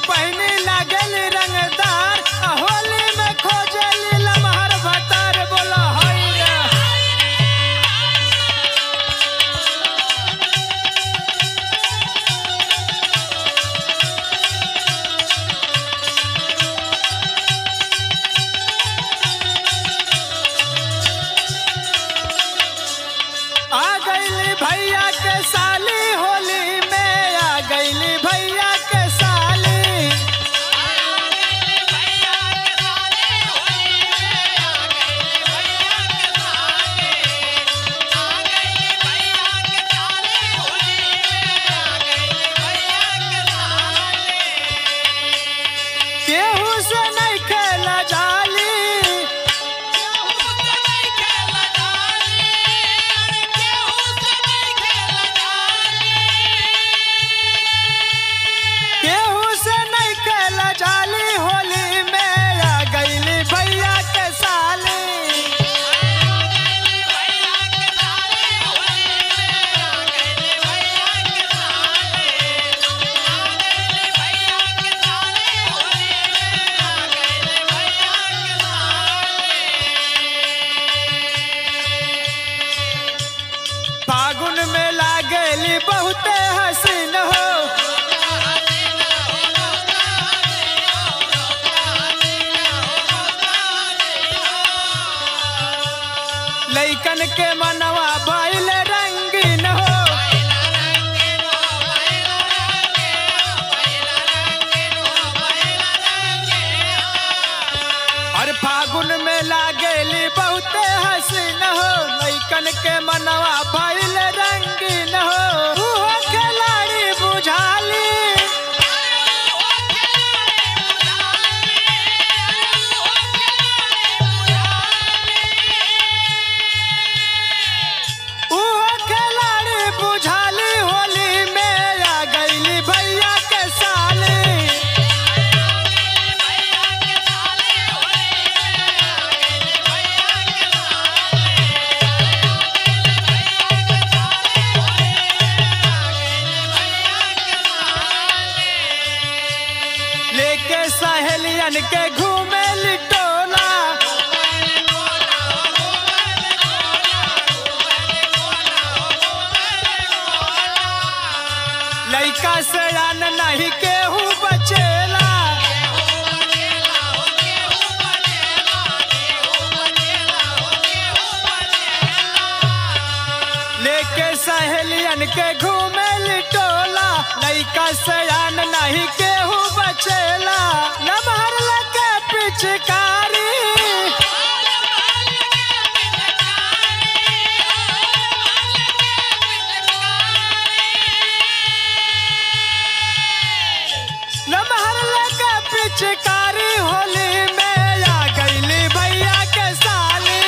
पहनी लागल रंगदार, होली में खोजली लमहर भतार। बोला हाय रे। आ गईली भैया के साली होली में, आ गईली भैया के साली। केहू से नहीं खेला जाली, केहू से नहीं खेला जाली, होली में आ गईली भैया के साली। फागुन में लागली बहुते हसीन हो, लइकन के मनवा भइल रंगीन हो। और फागुन में लागली बहुते हसीन हो, लइकन के मनवा भइल रंगीन हो। उहो खिलाड़ी बुझाली, उहो खिलाड़ी बुझाली, होली में आ गईली भैया के साली। लेके सहेलियन के घूमे लिटोला, लइका से आन नहीं केहू बचेला। लेके सहेलियन के घूमे लिटोला, लइका से आन नहीं केहू बचेला। लमहर लगे पिचकारी, लमहर लगे पिचकारी, होली में आ गईली भैया के साली।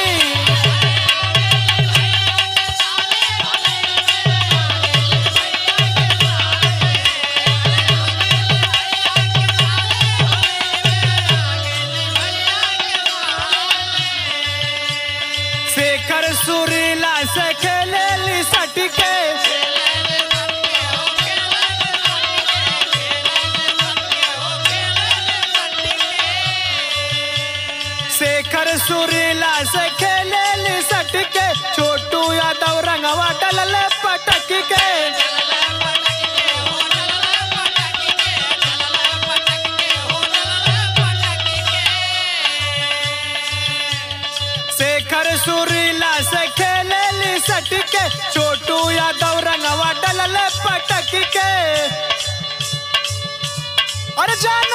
शेखर सुरीला से खेलेली सटके, शेखर सुरीला से खेलेली सटके। छोटू यादव रंगवा डलले पटक के, शेखर सुरीला से खेलेली सटके। छोटू यादव रंगवा डलले पटक के। और जान